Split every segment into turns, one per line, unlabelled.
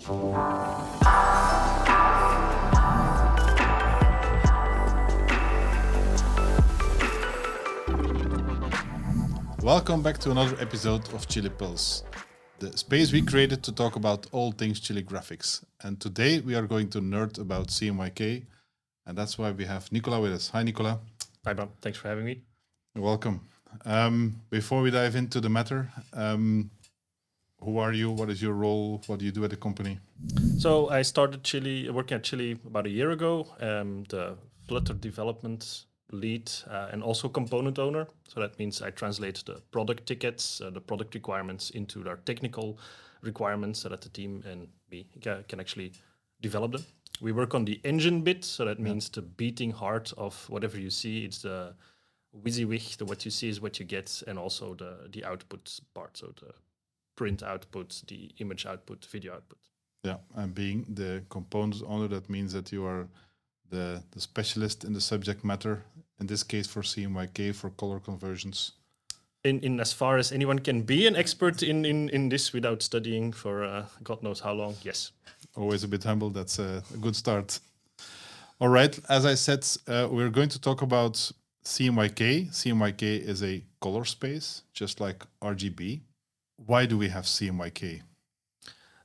Welcome back to another episode of CHILIpulse, the space we created to talk about all things Chili graphics. And today we are going to nerd about CMYK, and that's why we have Nicola with us. Hi, Nicola.
Hi, Bram. Thanks for having me.
You're welcome. Before we dive into the matter, who are you? What is your role? What do you do at the company?
So I started working at Chili about a year ago. The Flutter development lead and also component owner. So that means I translate the product tickets, the product requirements into their technical requirements so that the team and me can actually develop them. We work on the engine bit, so that means the beating heart of whatever you see. It's the WYSIWYG, what you see is what you get, and also the output part, so the print output, the image output, video output.
Yeah, and being the component owner, that means that you are the specialist in the subject matter, in this case for CMYK, for color conversions.
In as far as anyone can be an expert in this without studying for God knows how long, yes.
Always a bit humble, that's a good start. All right, as I said, we're going to talk about CMYK. CMYK is a color space, just like RGB. Why do we have CMYK?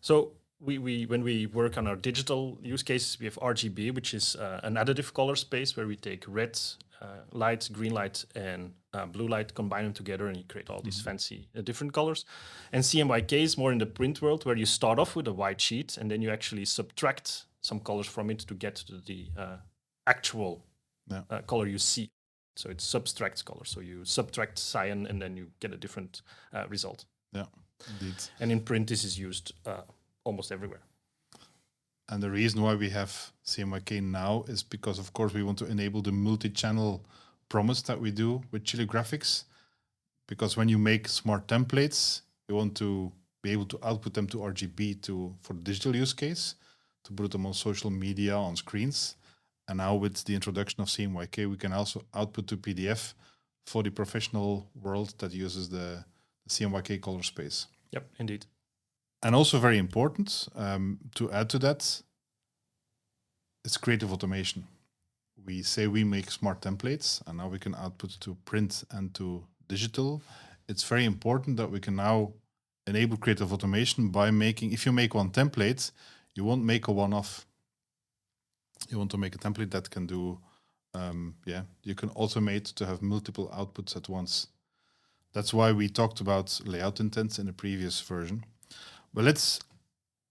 So we when we work on our digital use cases, we have RGB, which is an additive color space where we take red light, green light, and blue light, combine them together, and you create all these fancy different colors. And CMYK is more in the print world, where you start off with a white sheet, and then you actually subtract some colors from it to get to the actual color you see. So it subtracts color. So you subtract cyan, and then you get a different result.
Yeah, indeed.
And in print, this is used almost everywhere.
And the reason why we have CMYK now is because, of course, we want to enable the multi-channel promise that we do with Chili Graphics. Because when you make smart templates, you want to be able to output them to RGB for the digital use case, to put them on social media, on screens. And now with the introduction of CMYK, we can also output to PDF for the professional world that uses the CMYK color space.
Yep, indeed.
And also very important, to add to that, is creative automation. We say we make smart templates, and now we can output to print and to digital. It's very important that we can now enable creative automation by making, if you make one template, you won't make a one-off. You want to make a template that can do, you can automate to have multiple outputs at once. That's why we talked about layout intents in the previous version. But let's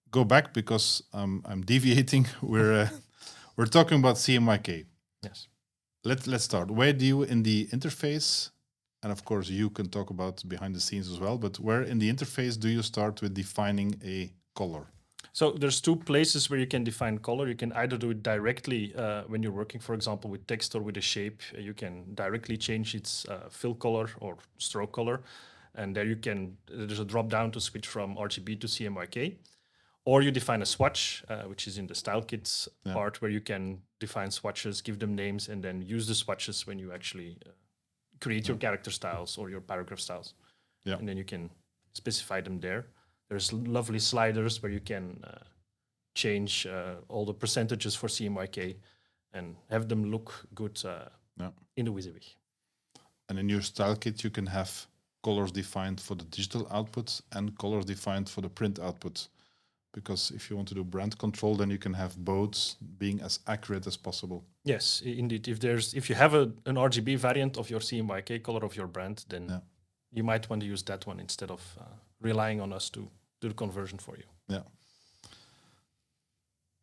go back because I'm deviating. We're talking about CMYK.
Yes.
Let's start. Where do you in the interface, and of course you can talk about behind the scenes as well, but where in the interface do you start with defining a color?
So there's two places where you can define color. You can either do it directly when you're working, for example, with text or with a shape. You can directly change its fill color or stroke color. And there there's a drop down to switch from RGB to CMYK. Or you define a swatch, which is in the style kits part, where you can define swatches, give them names, and then use the swatches when you actually create your character styles or your paragraph styles. Yeah. And then you can specify them there. There's lovely sliders where you can change all the percentages for CMYK and have them look good in the WYSIWYG.
And in your style kit, you can have colors defined for the digital output and colors defined for the print output. Because if you want to do brand control, then you can have both being as accurate as possible.
Yes, indeed. If you have an RGB variant of your CMYK color of your brand, then you might want to use that one instead of relying on us to do the conversion for you.
Yeah.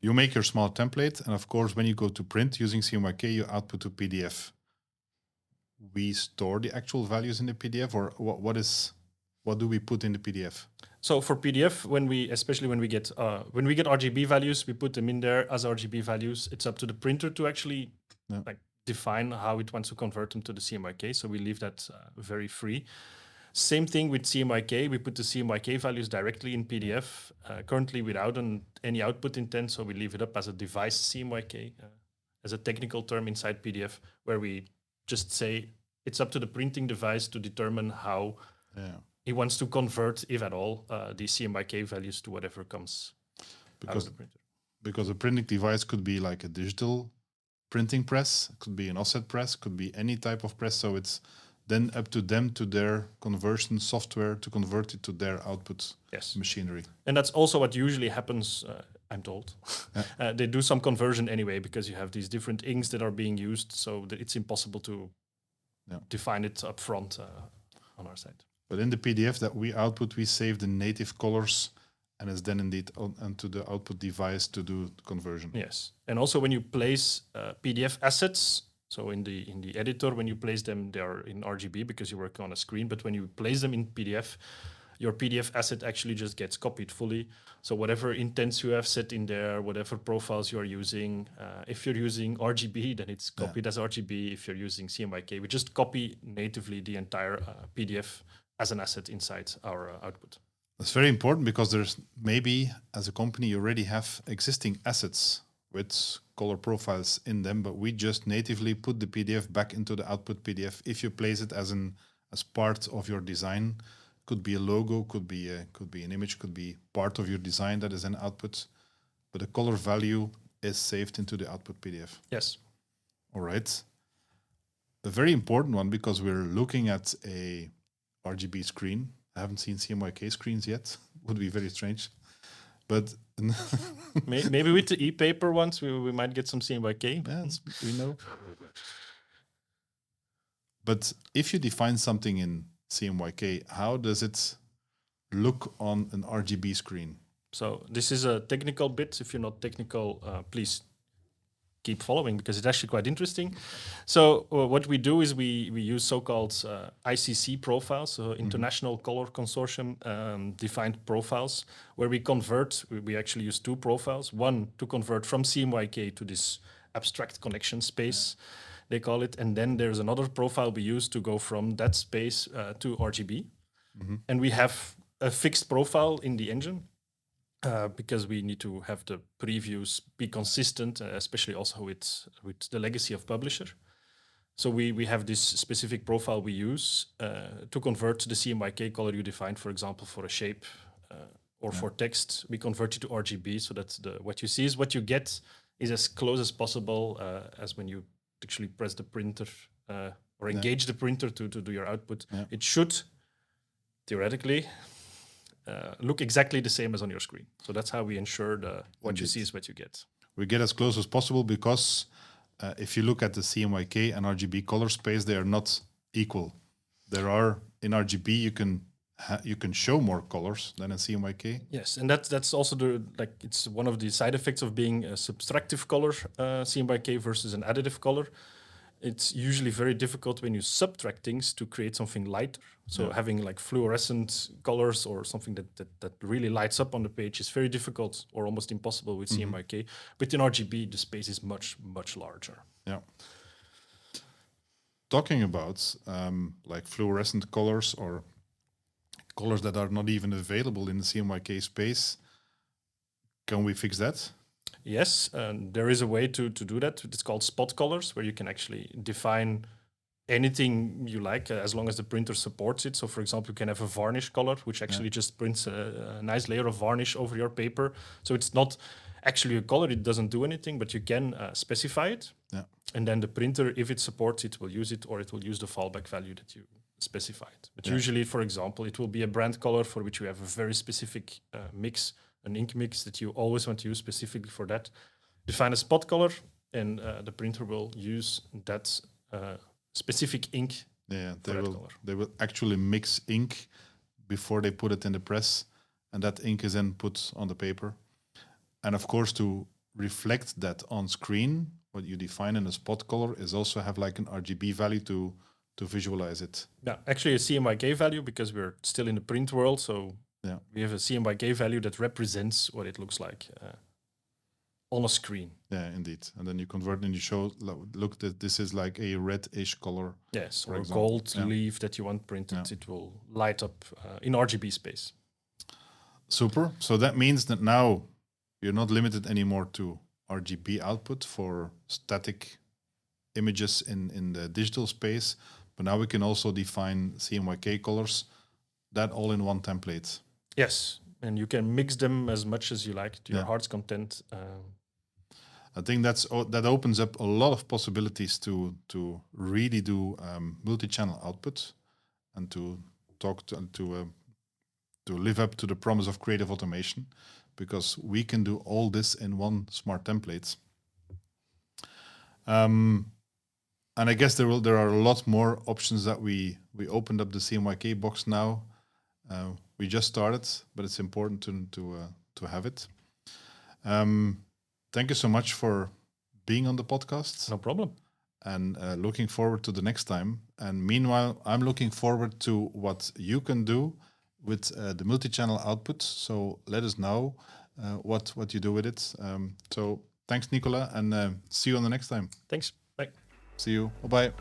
You make your small template, and of course, when you go to print using CMYK, you output to PDF. We store the actual values in the PDF, or what do we put in the PDF?
So for PDF, especially when we get RGB values, we put them in there as RGB values. It's up to the printer to actually define how it wants to convert them to the CMYK. So we leave that very free. Same thing with CMYK. We put the CMYK values directly in PDF, currently without any output intent. So we leave it up as a device CMYK, as a technical term inside PDF, where we just say it's up to the printing device to determine how he wants to convert, if at all, the CMYK values to whatever comes. out of the printer.
Because a printing device could be like a digital printing press, could be an offset press, could be any type of press. So it's then up to them, to their conversion software, to convert it to their output machinery.
And that's also what usually happens, I'm told.
Yeah.
They do some conversion anyway, because you have these different inks that are being used, so that it's impossible to define it up front on our side.
But in the PDF that we output, we save the native colors, and it's then indeed onto the output device to do the conversion.
Yes, and also when you place PDF assets, so in the editor, when you place them, they are in RGB because you work on a screen. But when you place them in PDF, your PDF asset actually just gets copied fully. So whatever intents you have set in there, whatever profiles you are using, if you're using RGB, then it's copied as RGB. If you're using CMYK, we just copy natively the entire PDF as an asset inside our output.
That's very important, because there's maybe as a company you already have existing assets with color profiles in them, but we just natively put the PDF back into the output PDF. If you place it as part of your design, could be a logo, could be an image, could be part of your design that is an output, but the color value is saved into the output PDF.
Yes.
All right. A very important one, because we're looking at a RGB screen. I haven't seen CMYK screens yet. Would be very strange. But
maybe with the e-paper ones, we might get some CMYK.
Yes, we know. But if you define something in CMYK, how does it look on an RGB screen?
So this is a technical bit. If you're not technical, please keep following, because it's actually quite interesting. So what we do is we use so-called ICC profiles, so International Color Consortium defined profiles, where we convert. We actually use two profiles. One to convert from CMYK to this abstract connection space, they call it. And then there's another profile we use to go from that space to RGB. And we have a fixed profile in the engine. Because we need to have the previews be consistent, especially also with the legacy of publisher. So we have this specific profile we use to convert the CMYK color you defined, for example, for a shape or for text. We convert it to RGB, so that what you see is what you get is as close as possible as when you actually press the printer or engage the printer to do your output. Yeah. It should, theoretically, look exactly the same as on your screen. So that's how we ensure what you see is what you get.
We get as close as possible, because if you look at the CMYK and RGB color space, they are not equal. There are, in RGB, you can show more colors than in CMYK.
Yes, and that's also it's one of the side effects of being a subtractive color CMYK versus an additive color. It's usually very difficult when you subtract things to create something lighter. So having like fluorescent colors or something that really lights up on the page is very difficult or almost impossible with CMYK. But in RGB, the space is much, much larger.
Yeah. Talking about like fluorescent colors or colors that are not even available in the CMYK space, can we fix that?
Yes, there is a way to do that. It's called spot colors, where you can actually define anything you like as long as the printer supports it. So, for example, you can have a varnish color, which actually just prints a nice layer of varnish over your paper. So it's not actually a color, it doesn't do anything, but you can specify it. Yeah. And then the printer, if it supports it, will use it, or it will use the fallback value that you specified. But usually, for example, it will be a brand color for which you have a very specific mix, an ink mix that you always want to use specifically for that. Define a spot color, and the printer will use that specific ink.
Yeah, they will actually mix ink before they put it in the press, and that ink is then put on the paper. And of course, to reflect that on screen, what you define in a spot color is also have like an RGB value to visualize it.
Yeah, actually a CMYK value, because we're still in the print world, so we have a CMYK value that represents what it looks like on a screen.
Yeah, indeed. And then you convert and you show, look, that this is like a reddish color.
Yes, or a gold leaf that you want printed. It will light up in RGB space.
Super. So that means that now you're not limited anymore to RGB output for static images in the digital space, but now we can also define CMYK colors, that all in one template.
Yes, And you can mix them as much as you like to your
Yeah.
heart's content.
I think that opens up a lot of possibilities to really do multi-channel output and to talk to live up to the promise of creative automation, because we can do all this in one smart template. And I guess there are a lot more options that we opened up the CMYK box now. We just started, but it's important to have it. Thank you so much for being on the podcast.
No problem.
And looking forward to the next time. And meanwhile, I'm looking forward to what you can do with the multi-channel output. So let us know what you do with it. So thanks, Nicola, and see you on the next time.
Thanks. Bye.
See you. Bye-bye.